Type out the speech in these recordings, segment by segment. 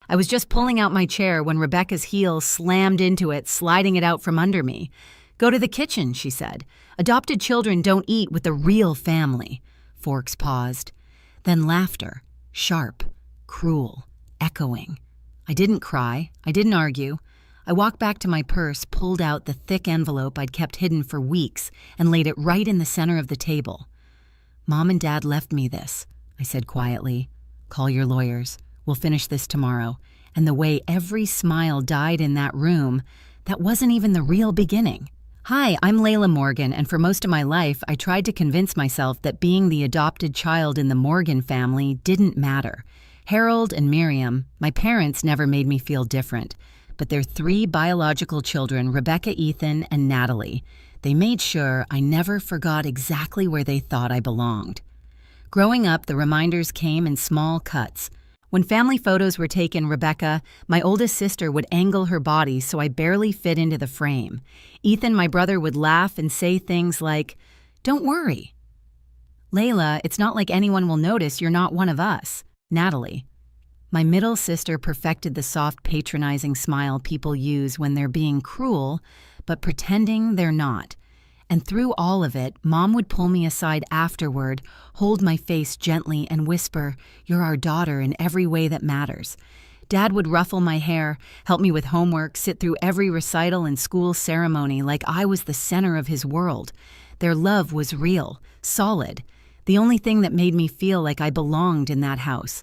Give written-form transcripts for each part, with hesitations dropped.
I was just pulling out my chair when Rebecca's heel slammed into it, sliding it out from under me. "Go to the kitchen," she said. "Adopted children don't eat with the real family." Forks paused. Then laughter, sharp, cruel, echoing. I didn't cry. I didn't argue. I walked back to my purse, pulled out the thick envelope I'd kept hidden for weeks, and laid it right in the center of the table. "Mom and Dad left me this," I said quietly. "Call your lawyers. We'll finish this tomorrow." And the way every smile died in that room, that wasn't even the real beginning. Hi, I'm Layla Morgan, and for most of my life, I tried to convince myself that being the adopted child in the Morgan family didn't matter. Harold and Miriam, my parents, never made me feel different. But their 3 biological children, Rebecca, Ethan, and Natalie, they made sure I never forgot exactly where they thought I belonged. Growing up, the reminders came in small cuts. When family photos were taken, Rebecca, my oldest sister, would angle her body so I barely fit into the frame. Ethan, my brother, would laugh and say things like, "Don't worry." "Layla, it's not like anyone will notice you're not one of us." Natalie. My middle sister perfected the soft, patronizing smile people use when they're being cruel, but pretending they're not. And through all of it, Mom would pull me aside afterward, hold my face gently, and whisper, "You're our daughter in every way that matters." Dad would ruffle my hair, help me with homework, sit through every recital and school ceremony like I was the center of his world. Their love was real, solid, the only thing that made me feel like I belonged in that house.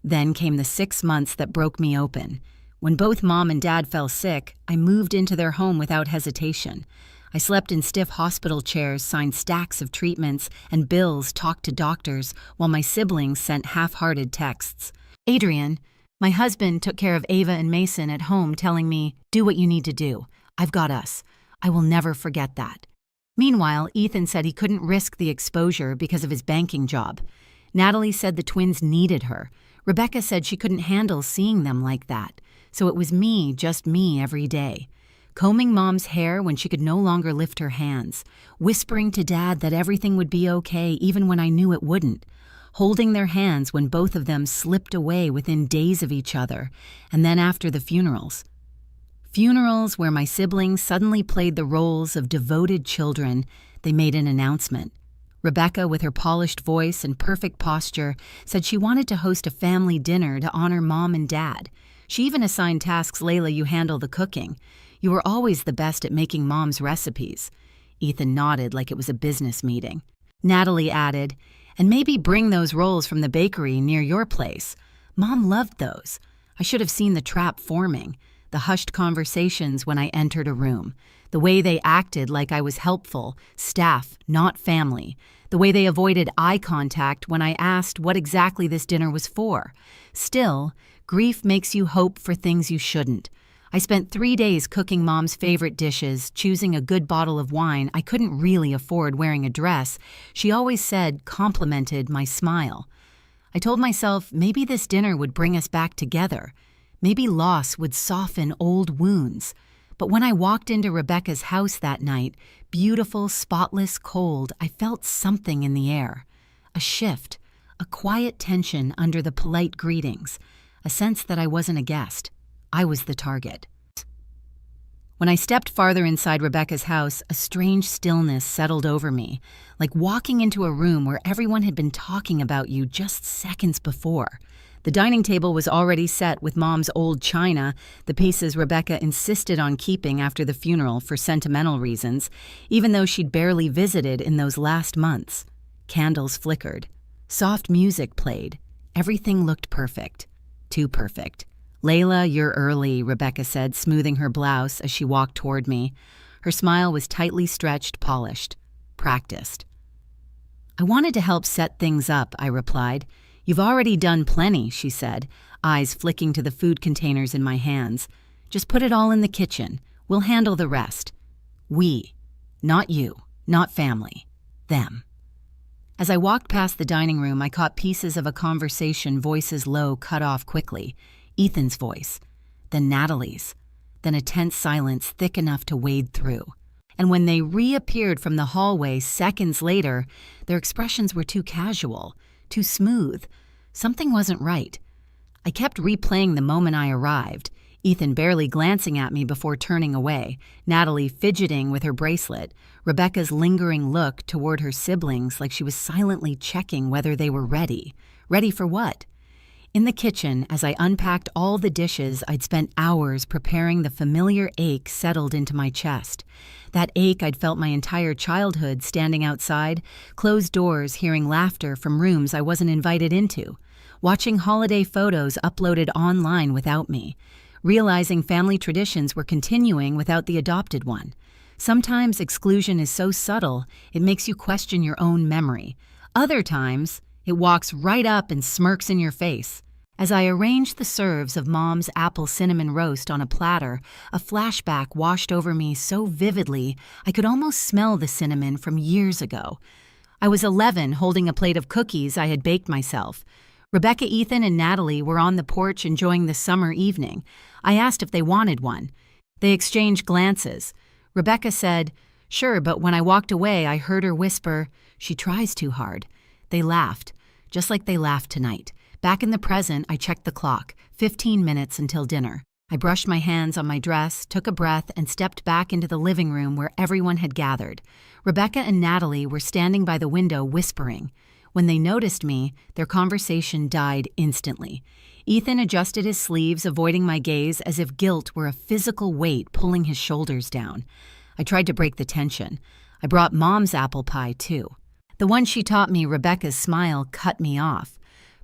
Then came the 6 months that broke me open. When both Mom and Dad fell sick, I moved into their home without hesitation. I slept in stiff hospital chairs, signed stacks of treatments and bills, talked to doctors, while my siblings sent half-hearted texts. Adrian, my husband, took care of Ava and Mason at home, telling me, "Do what you need to do. I've got us." I will never forget that. Meanwhile, Ethan said he couldn't risk the exposure because of his banking job. Natalie said the twins needed her. Rebecca said she couldn't handle seeing them like that, so it was me, just me, every day. Combing Mom's hair when she could no longer lift her hands, whispering to Dad that everything would be okay even when I knew it wouldn't, holding their hands when both of them slipped away within days of each other, and then after the funerals. Funerals where my siblings suddenly played the roles of devoted children, they made an announcement. Rebecca, with her polished voice and perfect posture, said she wanted to host a family dinner to honor Mom and Dad. She even assigned tasks. "Layla, you handle the cooking. You were always the best at making Mom's recipes." Ethan nodded like it was a business meeting. Natalie added, "And maybe bring those rolls from the bakery near your place. Mom loved those." I should have seen the trap forming, the hushed conversations when I entered a room, the way they acted like I was helpful, staff, not family, the way they avoided eye contact when I asked what exactly this dinner was for. Still, grief makes you hope for things you shouldn't. I spent 3 days cooking Mom's favorite dishes, choosing a good bottle of wine. I couldn't really afford wearing a dress. She always said complimented my smile. I told myself maybe this dinner would bring us back together. Maybe loss would soften old wounds. But when I walked into Rebecca's house that night, beautiful, spotless, cold, I felt something in the air. A shift, a quiet tension under the polite greetings, a sense that I wasn't a guest. I was the target. When I stepped farther inside Rebecca's house, a strange stillness settled over me, like walking into a room where everyone had been talking about you just seconds before. The dining table was already set with Mom's old china, the pieces Rebecca insisted on keeping after the funeral for sentimental reasons, even though she'd barely visited in those last months. Candles flickered. Soft music played. Everything looked perfect. Too perfect. "Layla, you're early," Rebecca said, smoothing her blouse as she walked toward me. Her smile was tightly stretched, polished, practiced. "I wanted to help set things up," I replied. "You've already done plenty," she said, eyes flicking to the food containers in my hands. "Just put it all in the kitchen. We'll handle the rest." We. Not you. Not family. Them. As I walked past the dining room, I caught pieces of a conversation, voices low, cut off quickly. Ethan's voice. Then Natalie's. Then a tense silence thick enough to wade through. And when they reappeared from the hallway seconds later, their expressions were too casual, too smooth. Something wasn't right. I kept replaying the moment I arrived, Ethan barely glancing at me before turning away, Natalie fidgeting with her bracelet, Rebecca's lingering look toward her siblings like she was silently checking whether they were ready. Ready for what? In the kitchen, as I unpacked all the dishes I'd spent hours preparing, the familiar ache settled into my chest. That ache I'd felt my entire childhood standing outside, closed doors hearing laughter from rooms I wasn't invited into, watching holiday photos uploaded online without me, realizing family traditions were continuing without the adopted one. Sometimes exclusion is so subtle it makes you question your own memory. Other times, it walks right up and smirks in your face. As I arranged the serves of Mom's apple cinnamon roast on a platter, a flashback washed over me so vividly I could almost smell the cinnamon from years ago. I was 11, holding a plate of cookies I had baked myself. Rebecca, Ethan, and Natalie were on the porch enjoying the summer evening. I asked if they wanted one. They exchanged glances. Rebecca said, "Sure," but when I walked away, I heard her whisper, "She tries too hard." They laughed, just like they laughed tonight. Back in the present, I checked the clock, 15 minutes until dinner. I brushed my hands on my dress, took a breath, and stepped back into the living room where everyone had gathered. Rebecca and Natalie were standing by the window whispering. When they noticed me, their conversation died instantly. Ethan adjusted his sleeves, avoiding my gaze as if guilt were a physical weight pulling his shoulders down. I tried to break the tension. I brought Mom's apple pie, too. The one she taught me, Rebecca's smile cut me off.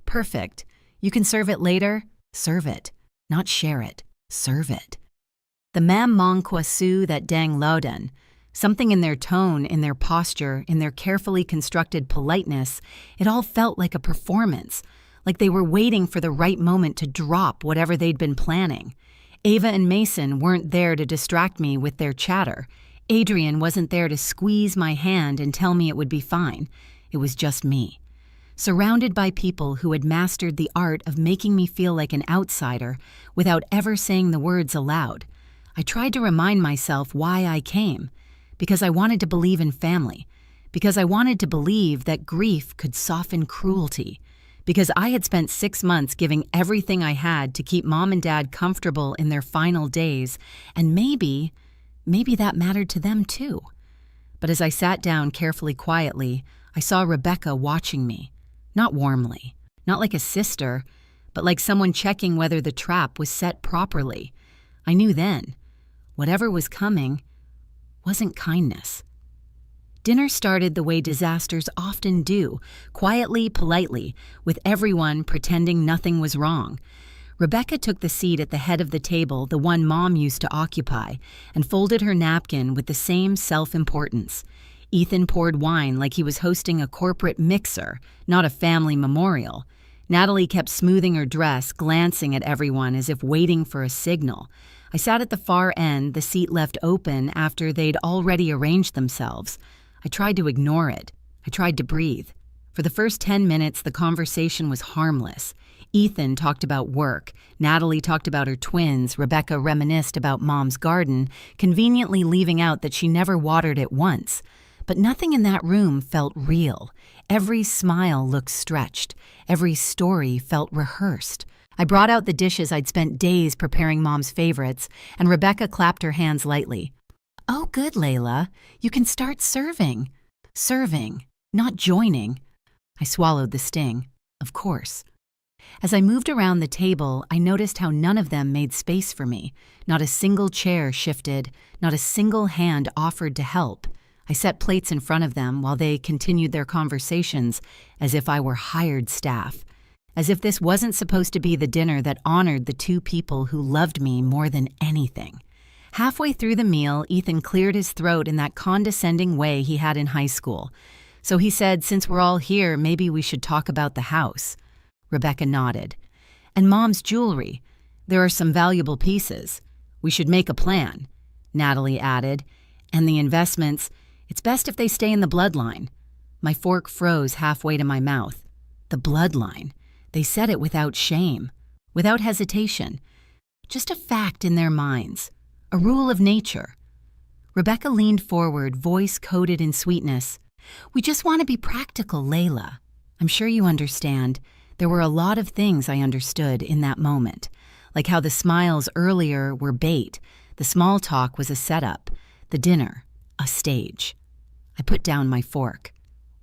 "Perfect. You can serve it later? Serve it. Not share it. Serve it." The même mon quoi that dang Loudon. Something in their tone, in their posture, in their carefully constructed politeness, it all felt like a performance, like they were waiting for the right moment to drop whatever they'd been planning. Ava and Mason weren't there to distract me with their chatter. Adrian wasn't there to squeeze my hand and tell me it would be fine. It was just me, surrounded by people who had mastered the art of making me feel like an outsider without ever saying the words aloud. I tried to remind myself why I came, because I wanted to believe in family, because I wanted to believe that grief could soften cruelty, because I had spent 6 months giving everything I had to keep Mom and Dad comfortable in their final days, and maybe that mattered to them too. But as I sat down carefully, quietly, I saw Rebecca watching me. Not warmly, not like a sister, but like someone checking whether the trap was set properly. I knew then, whatever was coming wasn't kindness. Dinner started the way disasters often do, quietly, politely, with everyone pretending nothing was wrong. Rebecca took the seat at the head of the table, the one Mom used to occupy, and folded her napkin with the same self-importance. Ethan poured wine like he was hosting a corporate mixer, not a family memorial. Natalie kept smoothing her dress, glancing at everyone as if waiting for a signal. I sat at the far end, the seat left open after they'd already arranged themselves. I tried to ignore it. I tried to breathe. For the first 10 minutes, the conversation was harmless. Ethan talked about work. Natalie talked about her twins. Rebecca reminisced about Mom's garden, conveniently leaving out that she never watered it once. But nothing in that room felt real. Every smile looked stretched. Every story felt rehearsed. I brought out the dishes I'd spent days preparing Mom's favorites, and Rebecca clapped her hands lightly. "Oh, good, Layla. You can start serving." Serving, not joining. I swallowed the sting. Of course. As I moved around the table, I noticed how none of them made space for me. Not a single chair shifted, not a single hand offered to help. I set plates in front of them while they continued their conversations as if I were hired staff, as if this wasn't supposed to be the dinner that honored the two people who loved me more than anything. Halfway through the meal, Ethan cleared his throat in that condescending way he had in high school. So he said, "Since we're all here, maybe we should talk about the house." Rebecca nodded. "And Mom's jewelry. There are some valuable pieces. We should make a plan," Natalie added. "And the investments, it's best if they stay in the bloodline." My fork froze halfway to my mouth. The bloodline. They said it without shame, without hesitation. Just a fact in their minds. A rule of nature. Rebecca leaned forward, voice coated in sweetness. "We just want to be practical, Layla. I'm sure you understand. There were a lot of things I understood in that moment, like how the smiles earlier were bait, the small talk was a setup, the dinner, a stage. I put down my fork.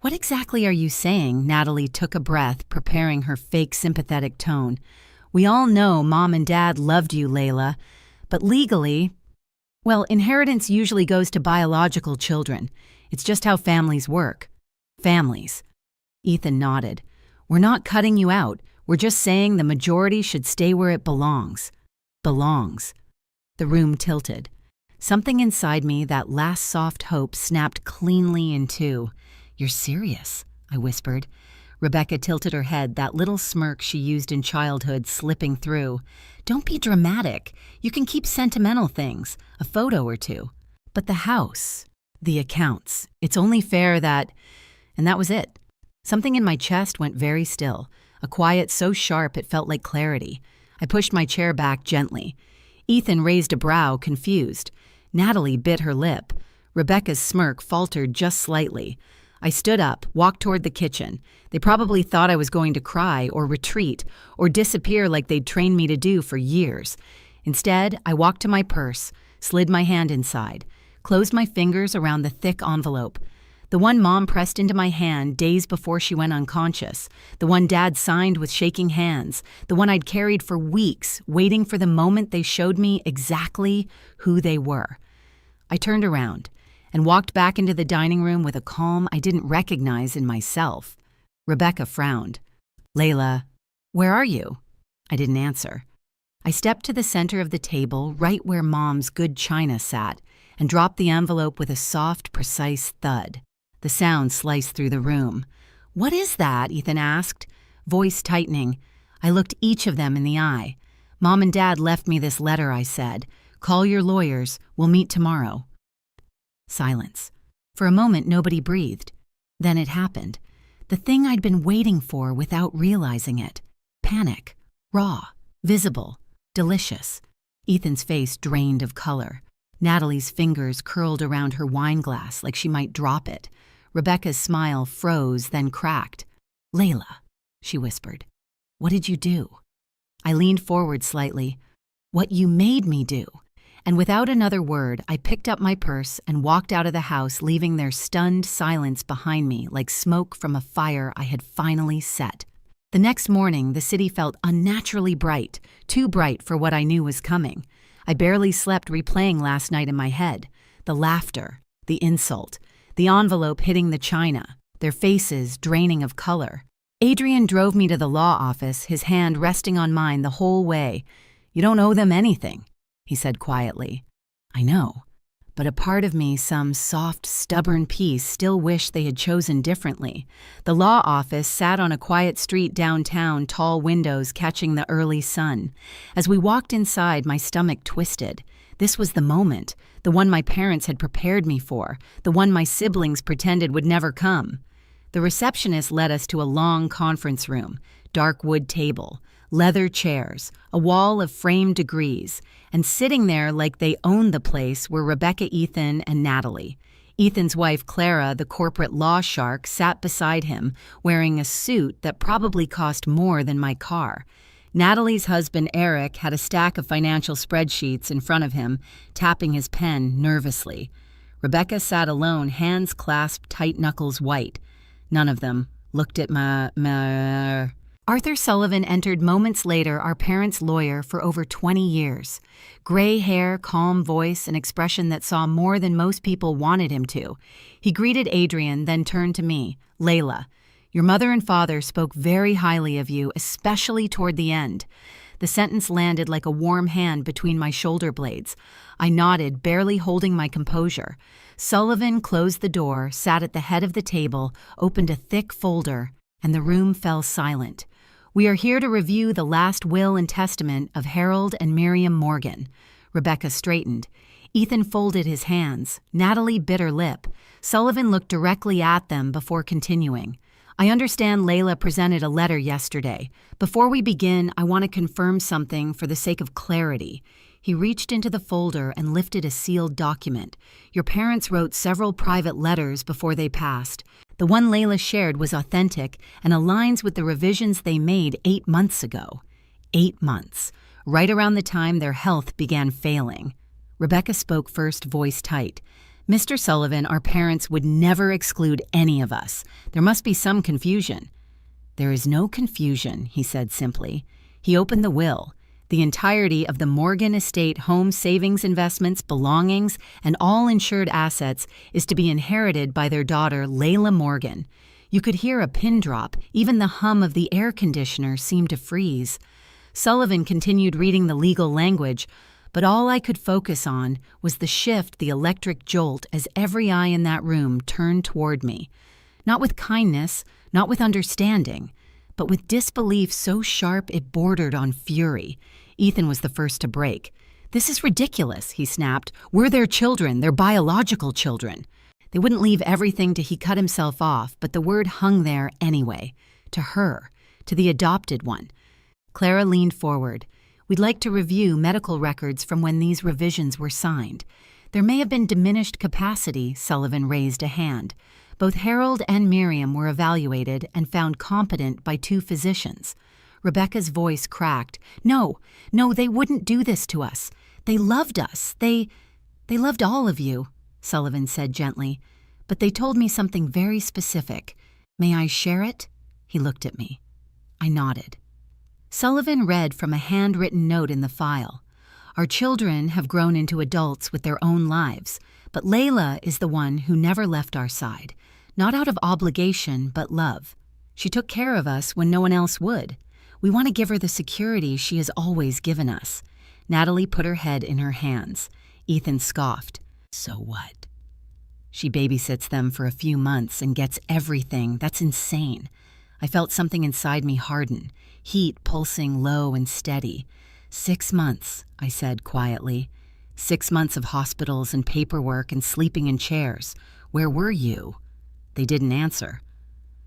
"What exactly are you saying?" Natalie took a breath, preparing her fake sympathetic tone. "We all know Mom and Dad loved you, Layla, but legally, well, inheritance usually goes to biological children. It's just how families work." "Families." Ethan nodded. "We're not cutting you out. We're just saying the majority should stay where it belongs." Belongs. The room tilted. Something inside me, that last soft hope, snapped cleanly in two. "You're serious?" I whispered. Rebecca tilted her head, that little smirk she used in childhood slipping through. "Don't be dramatic. You can keep sentimental things, a photo or two. But the house, the accounts, it's only fair that—" And that was it. Something in my chest went very still, a quiet so sharp it felt like clarity. I pushed my chair back gently. Ethan raised a brow, confused. Natalie bit her lip. Rebecca's smirk faltered just slightly. I stood up, walked toward the kitchen. They probably thought I was going to cry or retreat or disappear like they'd trained me to do for years. Instead, I walked to my purse, slid my hand inside, closed my fingers around the thick envelope. The one Mom pressed into my hand days before she went unconscious, the one Dad signed with shaking hands, the one I'd carried for weeks, waiting for the moment they showed me exactly who they were. I turned around and walked back into the dining room with a calm I didn't recognize in myself. Rebecca frowned. "Layla, where are you?" I didn't answer. I stepped to the center of the table, right where Mom's good china sat, and dropped the envelope with a soft, precise thud. The sound sliced through the room. "What is that?" Ethan asked, voice tightening. I looked each of them in the eye. "Mom and Dad left me this letter," I said. "Call your lawyers. We'll meet tomorrow." Silence. For a moment, nobody breathed. Then it happened. The thing I'd been waiting for without realizing it. Panic. Raw. Visible. Delicious. Ethan's face drained of color. Natalie's fingers curled around her wine glass like she might drop it. Rebecca's smile froze, then cracked. "Layla," she whispered. "What did you do?" I leaned forward slightly. "What you made me do." And without another word, I picked up my purse and walked out of the house, leaving their stunned silence behind me like smoke from a fire I had finally set. The next morning, the city felt unnaturally bright, too bright for what I knew was coming. I barely slept, replaying last night in my head. The laughter, the insult, the envelope hitting the china, their faces draining of color. Adrian drove me to the law office, his hand resting on mine the whole way. "You don't owe them anything," he said quietly. "I know, but a part of me, some soft, stubborn piece, still wished they had chosen differently." The law office sat on a quiet street downtown, tall windows catching the early sun. As we walked inside, my stomach twisted. This was the moment, the one my parents had prepared me for, the one my siblings pretended would never come. The receptionist led us to a long conference room, dark wood table, leather chairs, a wall of framed degrees, and sitting there like they owned the place were Rebecca, Ethan, and Natalie. Ethan's wife, Clara, the corporate law shark, sat beside him, wearing a suit that probably cost more than my car. Natalie's husband, Eric, had a stack of financial spreadsheets in front of him, tapping his pen nervously. Rebecca sat alone, hands clasped tight, knuckles white. None of them looked at my... Arthur Sullivan entered moments later, our parents' lawyer for over 20 years. Gray hair, calm voice, an expression that saw more than most people wanted him to. He greeted Adrian, then turned to me. "Layla, your mother and father spoke very highly of you, especially toward the end." The sentence landed like a warm hand between my shoulder blades. I nodded, barely holding my composure. Sullivan closed the door, sat at the head of the table, opened a thick folder, and the room fell silent. "We are here to review the last will and testament of Harold and Miriam Morgan." Rebecca straightened. Ethan folded his hands. Natalie bit her lip. Sullivan looked directly at them before continuing. "I understand Layla presented a letter yesterday. Before we begin, I want to confirm something for the sake of clarity." He reached into the folder and lifted a sealed document. "Your parents wrote several private letters before they passed. The one Layla shared was authentic and aligns with the revisions they made 8 months ago. 8 months, right around the time their health began failing. Rebecca spoke first, voice tight. "Mr. Sullivan, our parents would never exclude any of us. There must be some confusion." "There is no confusion," he said simply. He opened the will. The entirety of the Morgan Estate home savings investments, belongings, and all insured assets is to be inherited by their daughter, Layla Morgan. You could hear a pin drop. Even the hum of the air conditioner seemed to freeze. Sullivan continued reading the legal language, but all I could focus on was the electric jolt as every eye in that room turned toward me. Not with kindness, not with understanding, but with disbelief so sharp it bordered on fury. Ethan was the first to break. "This is ridiculous," he snapped. "We're their children, their biological children." They wouldn't leave everything he cut himself off, but the word hung there anyway. To her, to the adopted one. Clara leaned forward. "We'd like to review medical records from when these revisions were signed. There may have been diminished capacity," Sullivan raised a hand. "Both Harold and Miriam were evaluated and found competent by 2 physicians. Rebecca's voice cracked. No, they wouldn't do this to us. They loved us. They loved all of you," Sullivan said gently. "But they told me something very specific. May I share it?" He looked at me. I nodded. Sullivan read from a handwritten note in the file. "Our children have grown into adults with their own lives, but Layla is the one who never left our side. Not out of obligation, but love. She took care of us when no one else would. We want to give her the security she has always given us." Natalie put her head in her hands. Ethan scoffed. "So what?" "She babysits them for a few months and gets everything. That's insane." I felt something inside me harden, heat pulsing low and steady. 6 months, I said quietly. 6 months of hospitals and paperwork and sleeping in chairs. Where were you? They didn't answer.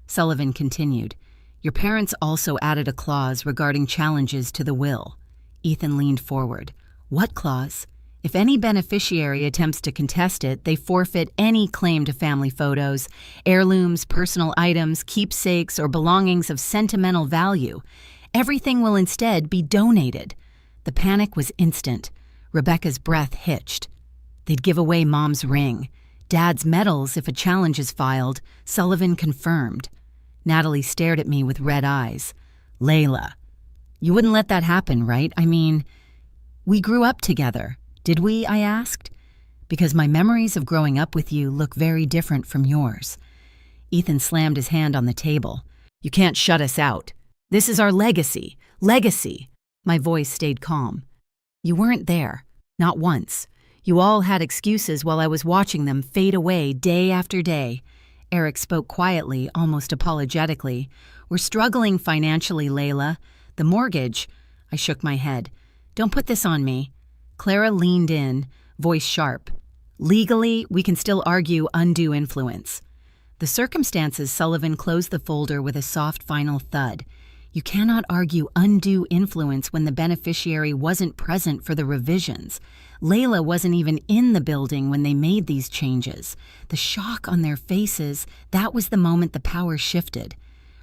Sullivan continued. "Your parents also added a clause regarding challenges to the will." Ethan leaned forward. "What clause?" "If any beneficiary attempts to contest it, they forfeit any claim to family photos, heirlooms, personal items, keepsakes, or belongings of sentimental value. Everything will instead be donated." The panic was instant. Rebecca's breath hitched. "They'd give away Mom's ring. Dad's medals if a challenge is filed," Sullivan confirmed. Natalie stared at me with red eyes. "Layla, you wouldn't let that happen, right? I mean, we grew up together. Did we?" I asked. "Because my memories of growing up with you look very different from yours." Ethan slammed his hand on the table. "You can't shut us out. This is our legacy. Legacy." My voice stayed calm. "You weren't there. Not once. You all had excuses while I was watching them fade away day after day." Eric spoke quietly, almost apologetically. "We're struggling financially, Layla. The mortgage—" I shook my head. "Don't put this on me." Clara leaned in, voice sharp. "Legally, we can still argue undue influence." The circumstances, Sullivan closed the folder with a soft final thud. "You cannot argue undue influence when the beneficiary wasn't present for the revisions. Layla wasn't even in the building when they made these changes. The shock on their faces, that was the moment the power shifted."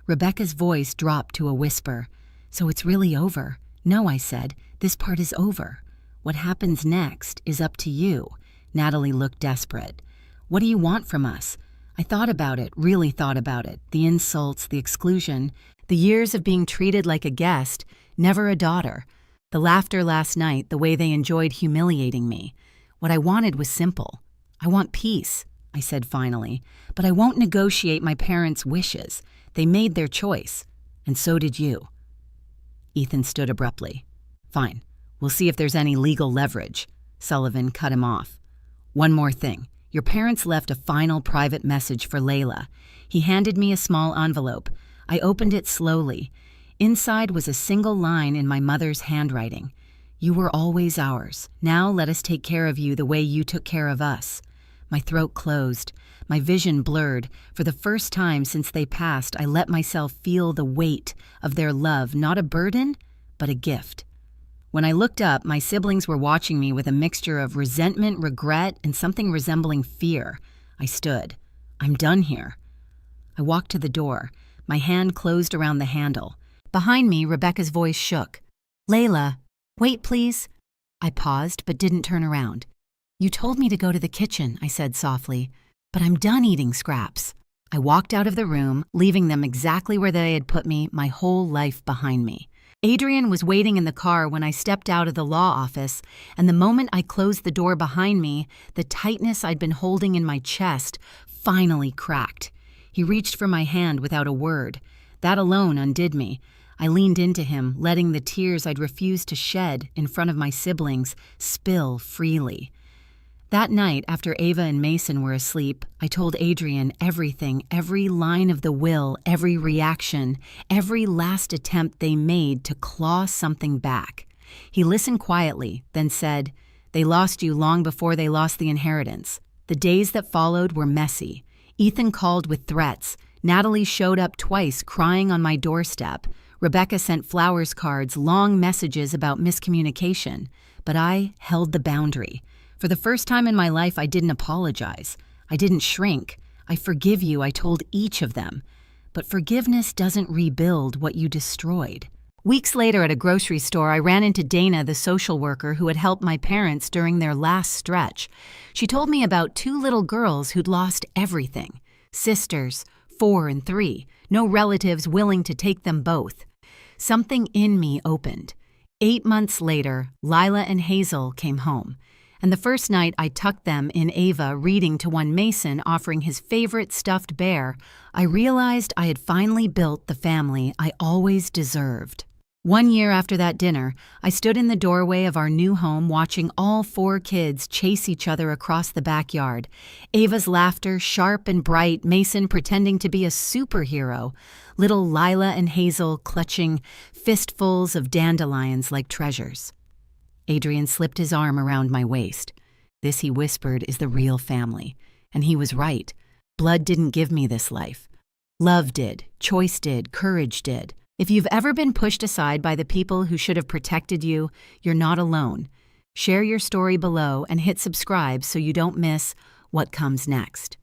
Rebecca's voice dropped to a whisper. "So it's really over?" "No," I said. "This part is over. What happens next is up to you." Natalie looked desperate. "What do you want from us?" I thought about it, really thought about it. The insults, the exclusion, the years of being treated like a guest, never a daughter. The laughter last night, the way they enjoyed humiliating me. What I wanted was simple. "I want peace," I said finally, "but I won't negotiate my parents' wishes. They made their choice, and so did you." Ethan stood abruptly. "Fine. We'll see if there's any legal leverage." Sullivan cut him off. "One more thing. Your parents left a final private message for Layla." He handed me a small envelope. I opened it slowly. Inside was a single line in my mother's handwriting. "You were always ours. Now let us take care of you the way you took care of us." My throat closed. My vision blurred. For the first time since they passed, I let myself feel the weight of their love, not a burden, but a gift. When I looked up, my siblings were watching me with a mixture of resentment, regret, and something resembling fear. I stood. "I'm done here." I walked to the door. My hand closed around the handle. Behind me, Rebecca's voice shook. "Layla, wait please." I paused but didn't turn around. "You told me to go to the kitchen," I said softly, "but I'm done eating scraps." I walked out of the room, leaving them exactly where they had put me, my whole life behind me. Adrian was waiting in the car when I stepped out of the law office, and the moment I closed the door behind me, the tightness I'd been holding in my chest finally cracked. He reached for my hand without a word. That alone undid me. I leaned into him, letting the tears I'd refused to shed in front of my siblings spill freely. That night, after Ava and Mason were asleep, I told Adrian everything, every line of the will, every reaction, every last attempt they made to claw something back. He listened quietly, then said, "They lost you long before they lost the inheritance." The days that followed were messy. Ethan called with threats. Natalie showed up twice, crying on my doorstep. Rebecca sent flowers cards, long messages about miscommunication. But I held the boundary. For the first time in my life, I didn't apologize. I didn't shrink. "I forgive you," I told each of them. But forgiveness doesn't rebuild what you destroyed. Weeks later at a grocery store, I ran into Dana, the social worker who had helped my parents during their last stretch. She told me about two little girls who'd lost everything. Sisters, 4 and 3, no relatives willing to take them both. Something in me opened. 8 months later, Lila and Hazel came home. And the first night I tucked them in Ava reading to one Mason offering his favorite stuffed bear, I realized I had finally built the family I always deserved. 1 year after that dinner, I stood in the doorway of our new home watching all 4 kids chase each other across the backyard. Ava's laughter sharp and bright, Mason pretending to be a superhero, little Lila and Hazel clutching fistfuls of dandelions like treasures. Adrian slipped his arm around my waist. "This," he whispered, "is the real family." And he was right. Blood didn't give me this life. Love did, choice did, courage did. If you've ever been pushed aside by the people who should have protected you, you're not alone. Share your story below and hit subscribe so you don't miss what comes next.